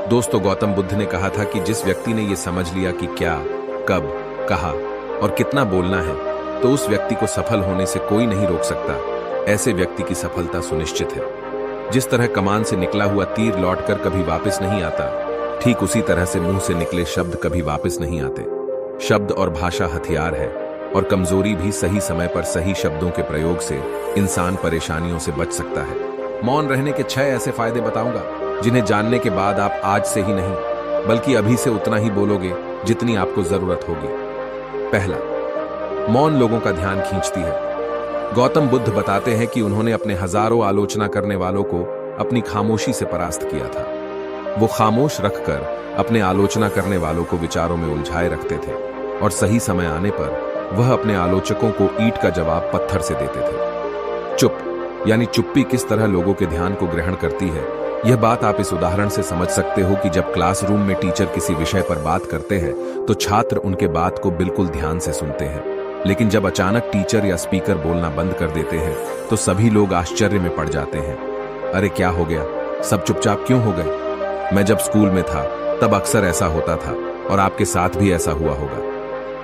दोस्तों, गौतम बुद्ध ने कहा था कि जिस व्यक्ति ने यह समझ लिया कि क्या, कब, कहा और कितना बोलना है, तो उस व्यक्ति को सफल होने से कोई नहीं रोक सकता। ऐसे व्यक्ति की सफलता सुनिश्चित है। जिस तरह कमान से निकला हुआ तीर लौटकर कभी वापस नहीं आता, ठीक उसी तरह से मुंह से निकले शब्द कभी वापस नहीं आते। शब्द और भाषा हथियार है, और कमजोरी भी सही समय पर सही शब्दों के प्रयोग से इंसान परेशानियों से बच सकता है। मौन रहने के 6 ऐसे फायदे बताऊंगा जिन्हें जानने के बाद आप आज से ही नहीं बल्कि अभी से उतना ही बोलोगे जितनी आपको जरूरत होगी। पहला, मौन लोगों का ध्यान खींचती है। गौतम बुद्ध बताते हैं कि उन्होंने अपने हजारों आलोचना करने वालों को अपनी खामोशी से परास्त किया था। वो खामोश रखकर अपने आलोचना करने वालों को विचारों में उलझाए रखते थे, और सही समय आने पर वह अपने आलोचकों को ईंट का जवाब पत्थर से देते थे। चुप यानी चुप्पी किस तरह लोगों के ध्यान को ग्रहण करती है, यह बात आप इस उदाहरण से समझ सकते हो कि जब क्लासरूम में टीचर किसी विषय पर बात करते हैं तो छात्र उनके बात को बिल्कुल ध्यान से सुनते हैं, लेकिन जब अचानक टीचर या स्पीकर बोलना बंद कर देते हैं तो सभी लोग आश्चर्य में पड़ जाते हैं। अरे क्या हो गया, सब चुपचाप क्यों हो गए? मैं जब स्कूल में था तब अक्सर ऐसा होता था, और आपके साथ भी ऐसा हुआ होगा।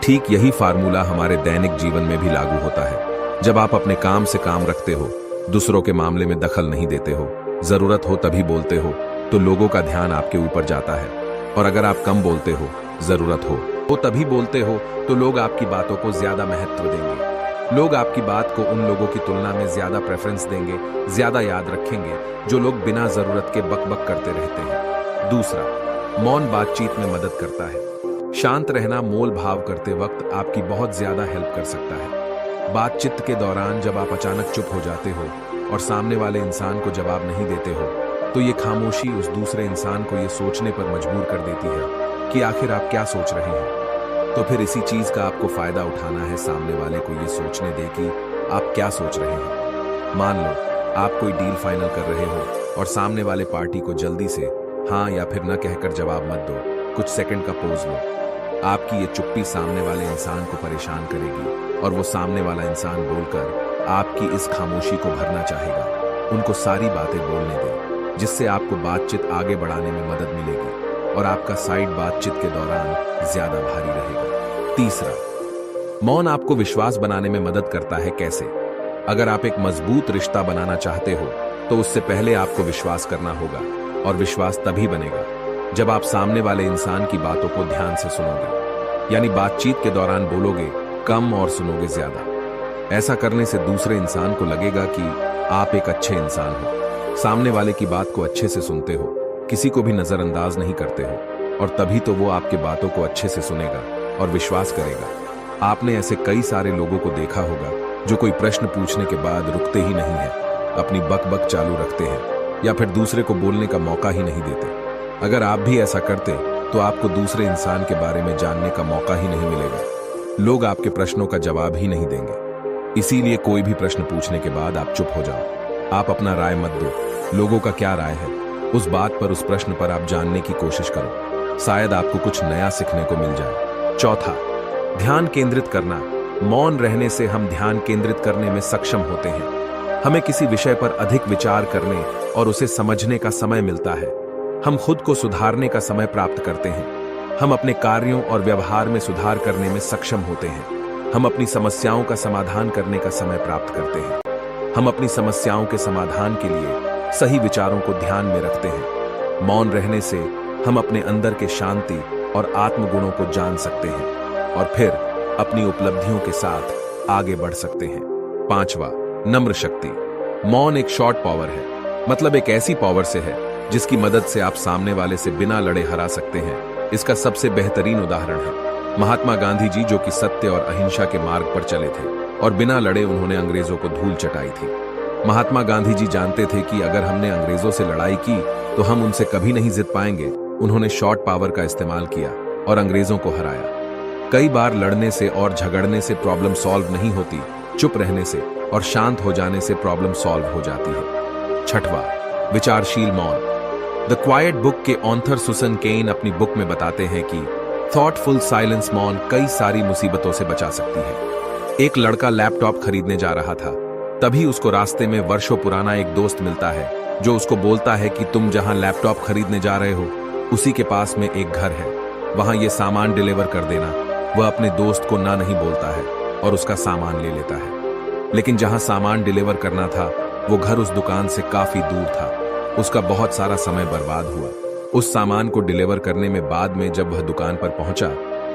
ठीक यही फार्मूला हमारे दैनिक जीवन में भी लागू होता है। जब आप अपने काम से काम रखते हो, दूसरों के मामले में दखल नहीं देते हो, जरूरत हो तभी बोलते हो, तो लोगों का ध्यान आपके ऊपर जाता है। और अगर आप कम बोलते हो, जरूरत हो तो तभी बोलते हो, तो लोग आपकी बातों को ज्यादा महत्व देंगे। लोग आपकी बात को उन लोगों की तुलना में ज्यादा प्रेफरेंस देंगे, ज्यादा याद रखेंगे जो लोग बिना जरूरत के बकबक करते रहते हैं। दूसरा, मौन बातचीत में मदद करता है। शांत रहना मोल भाव करते वक्त आपकी बहुत ज्यादा हेल्प कर सकता है। बातचीत के दौरान जब आप अचानक चुप हो जाते हो और सामने वाले इंसान को जवाब नहीं देते हो, तो ये खामोशी उस दूसरे इंसान को ये सोचने पर मजबूर कर देती है कि आखिर आप क्या सोच रहे हैं। तो फिर इसी चीज का आपको फायदा उठाना है, सामने वाले को ये सोचने दे कि आप क्या सोच रहे हैं। मान लो आप कोई डील फाइनल कर रहे हो और सामने वाले पार्टी को जल्दी से हाँ या फिर न कहकर जवाब मत दो, कुछ सेकंड का पोज लो। आपकी ये चुप्पी सामने वाले इंसान को परेशान करेगी, और वो सामने वाला इंसान बोलकर आपकी इस खामोशी को भरना चाहेगा। उनको सारी बातें बोलने दें, जिससे आपको बातचीत आगे बढ़ाने में मदद मिलेगी और आपका साइड बातचीत के दौरान ज्यादा भारी रहेगा। तीसरा, मौन आपको विश्वास बनाने में मदद करता है। कैसे? अगर आप एक मजबूत रिश्ता बनाना चाहते हो तो उससे पहले आपको विश्वास करना होगा, और विश्वास तभी बनेगा जब आप सामने वाले इंसान की बातों को ध्यान से सुनोगे, यानी बातचीत के दौरान बोलोगे कम और सुनोगे ज्यादा। ऐसा करने से दूसरे इंसान को लगेगा कि आप एक अच्छे इंसान हो, सामने वाले की बात को अच्छे से सुनते हो, किसी को भी नजरअंदाज नहीं करते हो, और तभी तो वो आपकी बातों को अच्छे से सुनेगा और विश्वास करेगा। आपने ऐसे कई सारे लोगों को देखा होगा जो कोई प्रश्न पूछने के बाद रुकते ही नहीं है, अपनी बक चालू रखते हैं, या फिर दूसरे को बोलने का मौका ही नहीं देते। अगर आप भी ऐसा करते तो आपको दूसरे इंसान के बारे में जानने का मौका ही नहीं मिलेगा। लोग आपके प्रश्नों का जवाब ही नहीं देंगे। इसीलिए कोई भी प्रश्न पूछने के बाद आप चुप हो जाओ। आप अपना राय मत दो, लोगों का क्या राय है उस बात पर, उस प्रश्न पर आप जानने की कोशिश करो। शायद आपको कुछ नया सीखने को मिल जाए। चौथा, ध्यान केंद्रित करना। मौन रहने से हम ध्यान केंद्रित करने में सक्षम होते हैं। हमें किसी विषय पर अधिक विचार करने और उसे समझने का समय मिलता है। हम खुद को सुधारने का समय प्राप्त करते हैं। हम अपने कार्यों और व्यवहार में सुधार करने में सक्षम होते हैं। हम अपनी समस्याओं का समाधान करने का समय प्राप्त करते हैं। हम अपनी समस्याओं के समाधान के लिए सही विचारों को ध्यान में रखते हैं। मौन रहने से हम अपने अंदर के शांति और आत्मगुणों को जान सकते हैं, और फिर अपनी उपलब्धियों के साथ आगे बढ़ सकते हैं। पांचवा, नम्र शक्ति। मौन एक शॉर्ट पावर है, मतलब एक ऐसी पावर से है जिसकी मदद से आप सामने वाले से बिना लड़े हरा सकते हैं। इसका सबसे बेहतरीन उदाहरण है महात्मा गांधी जी, जो कि सत्य और अहिंसा के मार्ग पर चले थे और बिना लड़े उन्होंने अंग्रेजों को धूल चटाई थी। महात्मा गांधी जी जानते थे कि अगर हमने अंग्रेजों से लड़ाई की तो हम उनसे कभी नहीं जीत पाएंगे। उन्होंने शॉर्ट पावर का इस्तेमाल किया और अंग्रेजों को हराया। कई बार लड़ने से और झगड़ने से प्रॉब्लम सॉल्व नहीं होती, चुप रहने से और शांत हो जाने से प्रॉब्लम सॉल्व हो जाती है। छठवां, विचारशील मौन। द क्वाइट बुक के ऑथर सुसन केन अपनी बुक में बताते हैं कि थॉटफुल साइलेंस मौन कई सारी मुसीबतों से बचा सकती है। एक लड़का लैपटॉप खरीदने जा रहा था, तभी उसको रास्ते में वर्षों पुराना एक दोस्त मिलता है जो उसको बोलता है कि तुम जहां लैपटॉप खरीदने जा रहे हो उसी के पास में एक घर है, वहां ये सामान डिलीवर कर देना। वह अपने दोस्त को ना नहीं बोलता है और उसका सामान ले लेता है। लेकिन जहां सामान डिलीवर करना था वो घर उस दुकान से काफी दूर था। उसका बहुत सारा समय बर्बाद हुआ। उस सामान को डिलीवर करने में बाद में जब वह दुकान पर पहुंचा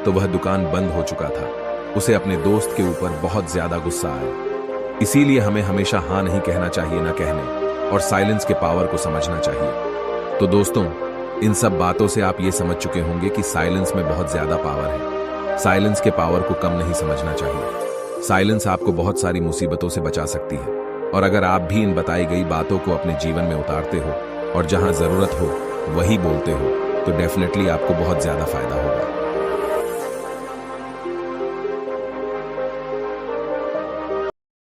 तो वह दुकान बंद हो चुका था। उसे अपने दोस्त के ऊपर बहुत ज्यादा गुस्सा आया। इसीलिए हमें हमेशा हाँ नहीं कहना चाहिए ना कहने, और साइलेंस के पावर को समझना चाहिए। तो दोस्तों, इन सब बातों से आप ये समझ चुके होंगे कि साइलेंस में बहुत ज्यादा पावर है। साइलेंस के पावर को कम नहीं समझना चाहिए। साइलेंस आपको बहुत सारी मुसीबतों से बचा सकती है। और अगर आप भी इन बताई गई बातों को अपने जीवन में उतारते हो और जहां जरूरत हो वही बोलते हो तो डेफिनेटली आपको बहुत ज्यादा फायदा होगा।